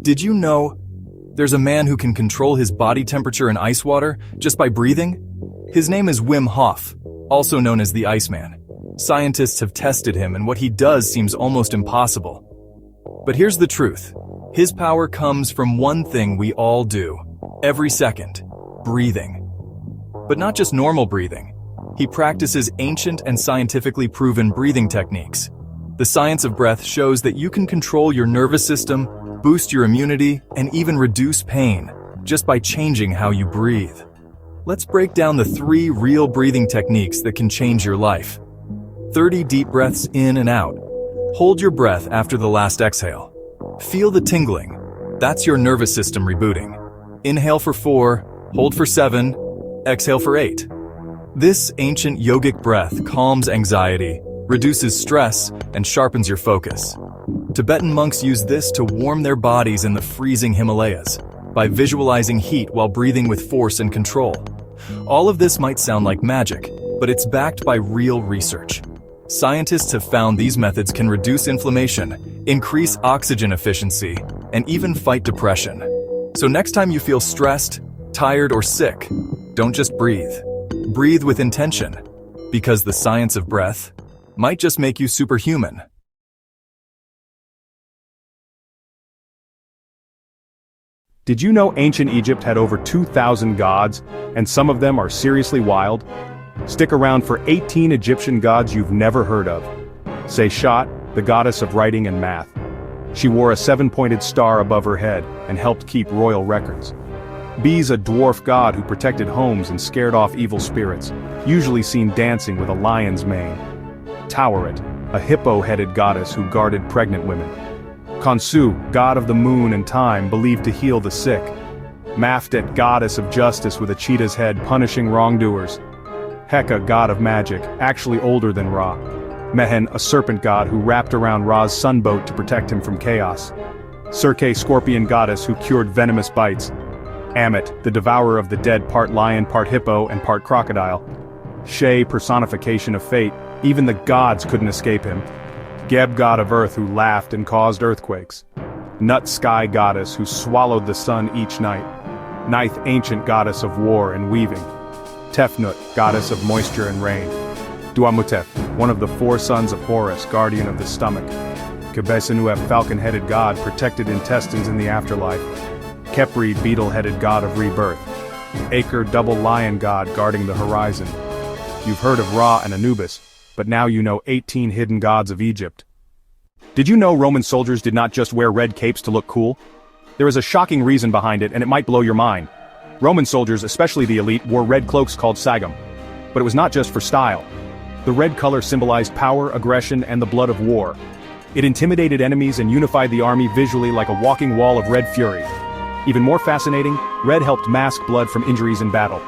Did you know there's a man who can control his body temperature in ice water just by breathing? His name is Wim Hof, also known as the Iceman. Scientists have tested him, and what he does seems almost impossible. But here's the truth. His power comes from one thing we all do, every second: breathing. But not just normal breathing. He practices ancient and scientifically proven breathing techniques. The science of breath shows that you can control your nervous system, boost your immunity, and even reduce pain just by changing how you breathe. Let's break down the 3 real breathing techniques that can change your life. 30 deep breaths in and out. Hold your breath after the last exhale. Feel the tingling. That's your nervous system rebooting. Inhale for 4, hold for 7, exhale for 8. This ancient yogic breath calms anxiety, reduces stress, and sharpens your focus. Tibetan monks use this to warm their bodies in the freezing Himalayas by visualizing heat while breathing with force and control. All of this might sound like magic, but it's backed by real research. Scientists have found these methods can reduce inflammation, increase oxygen efficiency, and even fight depression. So next time you feel stressed, tired, or sick, don't just breathe. Breathe with intention, because the science of breath might just make you superhuman. Did you know ancient Egypt had over 2,000 gods, and some of them are seriously wild? Stick around for 18 Egyptian gods you've never heard of. Seshat, the goddess of writing and math. She wore a 7-pointed star above her head and helped keep royal records. Be's a dwarf god who protected homes and scared off evil spirits, usually seen dancing with a lion's mane. Taweret, a hippo-headed goddess who guarded pregnant women. Khonsu, god of the moon and time, believed to heal the sick. Maftet, goddess of justice with a cheetah's head punishing wrongdoers. Heka, god of magic, actually older than Ra. Mehen, a serpent god who wrapped around Ra's sunboat to protect him from chaos. Serke, scorpion goddess who cured venomous bites. Ammit, the devourer of the dead, part lion, part hippo, and part crocodile. She, personification of fate, even the gods couldn't escape him. Geb, god of earth who laughed and caused earthquakes. Nut, sky goddess who swallowed the sun each night. Ninth, ancient goddess of war and weaving. Tefnut, goddess of moisture and rain. Duamutef, one of the 4 sons of Horus, guardian of the stomach. Kebesenuef, falcon-headed god, protected intestines in the afterlife. Khepri, beetle-headed god of rebirth. Aker, double lion god guarding the horizon. You've heard of Ra and Anubis, but now you know 18 hidden gods of Egypt. Did you know Roman soldiers did not just wear red capes to look cool? There is a shocking reason behind it, and it might blow your mind. Roman soldiers, especially the elite, wore red cloaks called sagum. But it was not just for style. The red color symbolized power, aggression, and the blood of war. It intimidated enemies and unified the army visually like a walking wall of red fury. Even more fascinating, red helped mask blood from injuries in battle.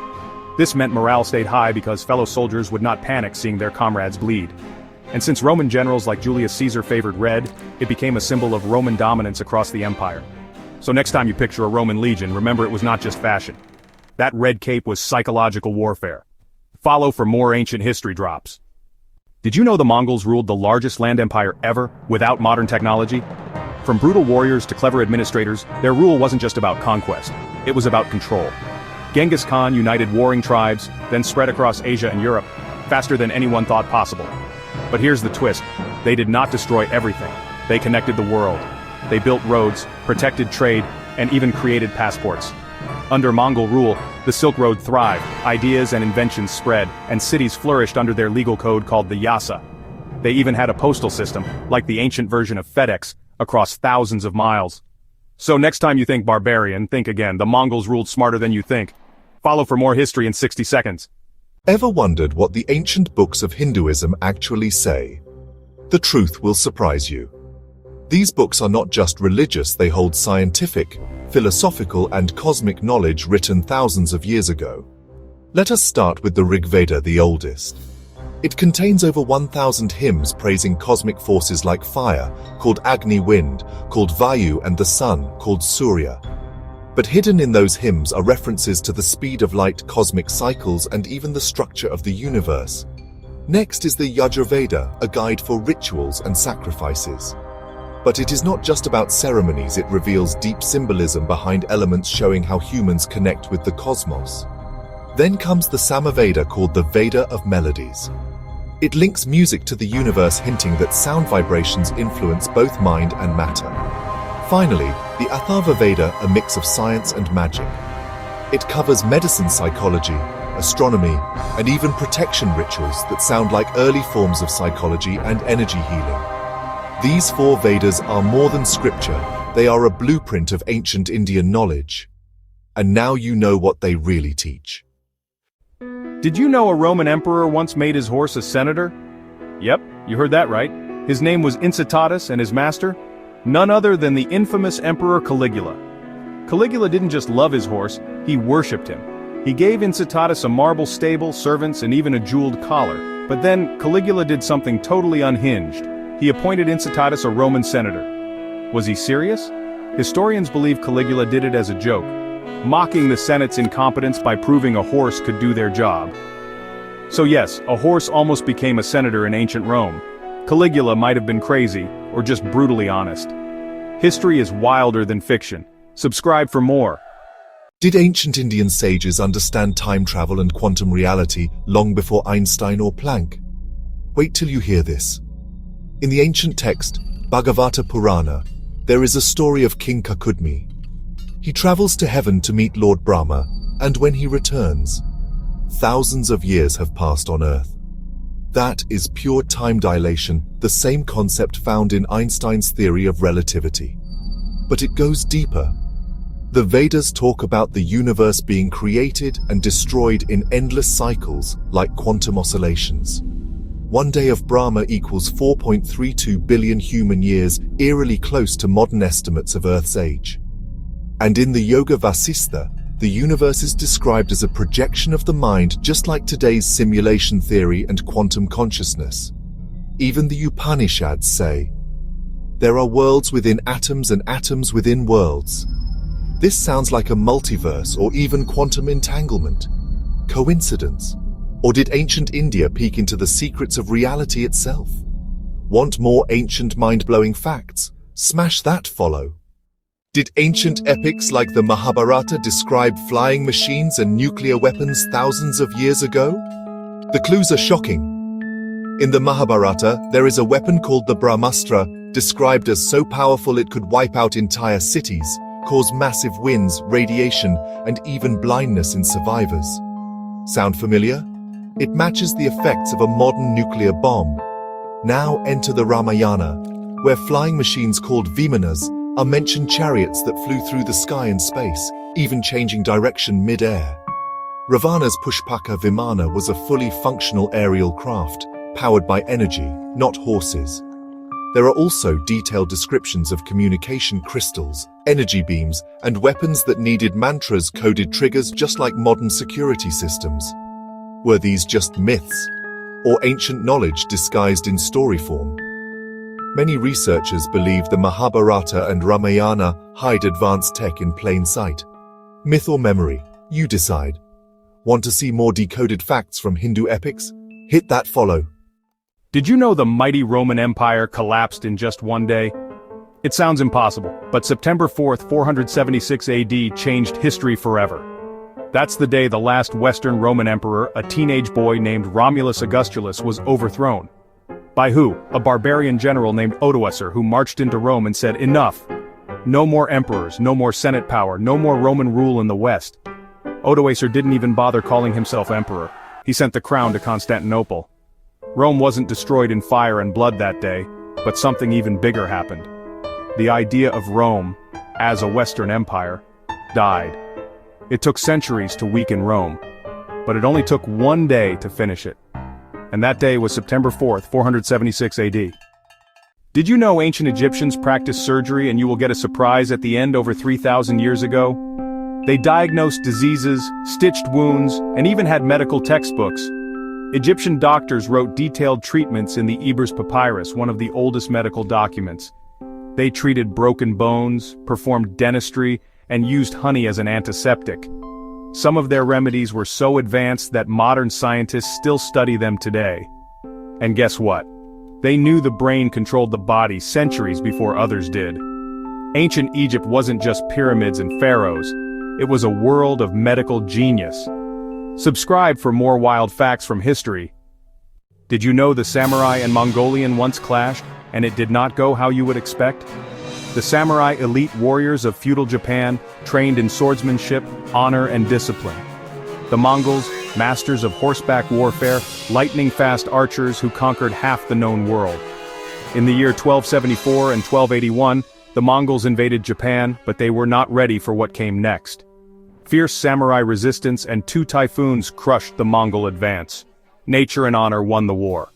This meant morale stayed high because fellow soldiers would not panic seeing their comrades bleed. And since Roman generals like Julius Caesar favored red, it became a symbol of Roman dominance across the empire. So next time you picture a Roman legion, remember it was not just fashion. That red cape was psychological warfare. Follow for more ancient history drops. Did you know the Mongols ruled the largest land empire ever, without modern technology? From brutal warriors to clever administrators, their rule wasn't just about conquest. It was about control. Genghis Khan united warring tribes, then spread across Asia and Europe, faster than anyone thought possible. But here's the twist. They did not destroy everything. They connected the world. They built roads, protected trade, and even created passports. Under Mongol rule, the Silk Road thrived, ideas and inventions spread, and cities flourished under their legal code called the Yasa. They even had a postal system, like the ancient version of FedEx, across thousands of miles. So next time you think barbarian, think again. The Mongols ruled smarter than you think. Follow for more history in 60 seconds. Ever wondered what the ancient books of Hinduism actually say? The truth will surprise you. These books are not just religious, they hold scientific, philosophical, and cosmic knowledge written thousands of years ago. Let us start with the Rig Veda, the oldest. It contains over 1,000 hymns praising cosmic forces like fire, called Agni, wind, called Vayu, and the sun, called Surya. But hidden in those hymns are references to the speed of light, cosmic cycles, and even the structure of the universe. Next is the Yajurveda, a guide for rituals and sacrifices. But it is not just about ceremonies, it reveals deep symbolism behind elements showing how humans connect with the cosmos. Then comes the Samaveda, called the Veda of Melodies. It links music to the universe, hinting that sound vibrations influence both mind and matter. Finally, the Atharva Veda, a mix of science and magic. It covers medicine, psychology, astronomy, and even protection rituals that sound like early forms of psychology and energy healing. These 4 Vedas are more than scripture, they are a blueprint of ancient Indian knowledge. And now you know what they really teach. Did you know a Roman emperor once made his horse a senator? Yep, you heard that right. His name was Incitatus, and his master? None other than the infamous Emperor Caligula. Caligula didn't just love his horse, he worshipped him. He gave Incitatus a marble stable, servants, and even a jeweled collar. But then, Caligula did something totally unhinged. He appointed Incitatus a Roman senator. Was he serious? Historians believe Caligula did it as a joke, mocking the Senate's incompetence by proving a horse could do their job. So yes, a horse almost became a senator in ancient Rome. Caligula might have been crazy, or just brutally honest. History is wilder than fiction. Subscribe for more. Did ancient Indian sages understand time travel and quantum reality long before Einstein or Planck? Wait till you hear this. In the ancient text, Bhagavata Purana, there is a story of King Kakudmi. He travels to heaven to meet Lord Brahma, and when he returns, thousands of years have passed on Earth. That is pure time dilation, the same concept found in Einstein's theory of relativity. But it goes deeper. The Vedas talk about the universe being created and destroyed in endless cycles, like quantum oscillations. One day of Brahma equals 4.32 billion human years, eerily close to modern estimates of Earth's age. And in the Yoga Vasistha, the universe is described as a projection of the mind, just like today's simulation theory and quantum consciousness. Even the Upanishads say, there are worlds within atoms and atoms within worlds. This sounds like a multiverse or even quantum entanglement. Coincidence? Or did ancient India peek into the secrets of reality itself? Want more ancient mind-blowing facts? Smash that follow. Did ancient epics like the Mahabharata describe flying machines and nuclear weapons thousands of years ago? The clues are shocking. In the Mahabharata, there is a weapon called the Brahmastra, described as so powerful it could wipe out entire cities, cause massive winds, radiation, and even blindness in survivors. Sound familiar? It matches the effects of a modern nuclear bomb. Now enter the Ramayana, where flying machines called Vimanas are mentioned, chariots that flew through the sky and space, even changing direction mid-air. Ravana's Pushpaka Vimana was a fully functional aerial craft, powered by energy, not horses. There are also detailed descriptions of communication crystals, energy beams, and weapons that needed mantras-coded triggers, just like modern security systems. Were these just myths, or ancient knowledge disguised in story form? Many researchers believe the Mahabharata and Ramayana hide advanced tech in plain sight. Myth or memory? You decide. Want to see more decoded facts from Hindu epics? Hit that follow. Did you know the mighty Roman Empire collapsed in just one day? It sounds impossible, but September 4th, 476 AD changed history forever. That's the day the last Western Roman emperor, a teenage boy named Romulus Augustulus, was overthrown. By who? A barbarian general named Odoacer, who marched into Rome and said, "Enough! No more emperors, no more Senate power, no more Roman rule in the West." Odoacer didn't even bother calling himself emperor. He sent the crown to Constantinople. Rome wasn't destroyed in fire and blood that day, but something even bigger happened. The idea of Rome, as a Western empire, died. It took centuries to weaken Rome, but it only took one day to finish it. And that day was September 4th, 476 AD. Did you know ancient Egyptians practiced surgery, and you will get a surprise at the end, over 3,000 years ago? They diagnosed diseases, stitched wounds, and even had medical textbooks. Egyptian doctors wrote detailed treatments in the Ebers Papyrus, one of the oldest medical documents. They treated broken bones, performed dentistry, and used honey as an antiseptic. Some of their remedies were so advanced that modern scientists still study them today. And guess what? They knew the brain controlled the body centuries before others did. Ancient Egypt wasn't just pyramids and pharaohs, it was a world of medical genius. Subscribe for more wild facts from history. Did you know the samurai and Mongolian once clashed, and it did not go how you would expect? The samurai, elite warriors of feudal Japan, trained in swordsmanship, honor, and discipline. The Mongols, masters of horseback warfare, lightning-fast archers who conquered half the known world. In the year 1274 and 1281, the Mongols invaded Japan, but they were not ready for what came next. Fierce samurai resistance and 2 typhoons crushed the Mongol advance. Nature and honor won the war.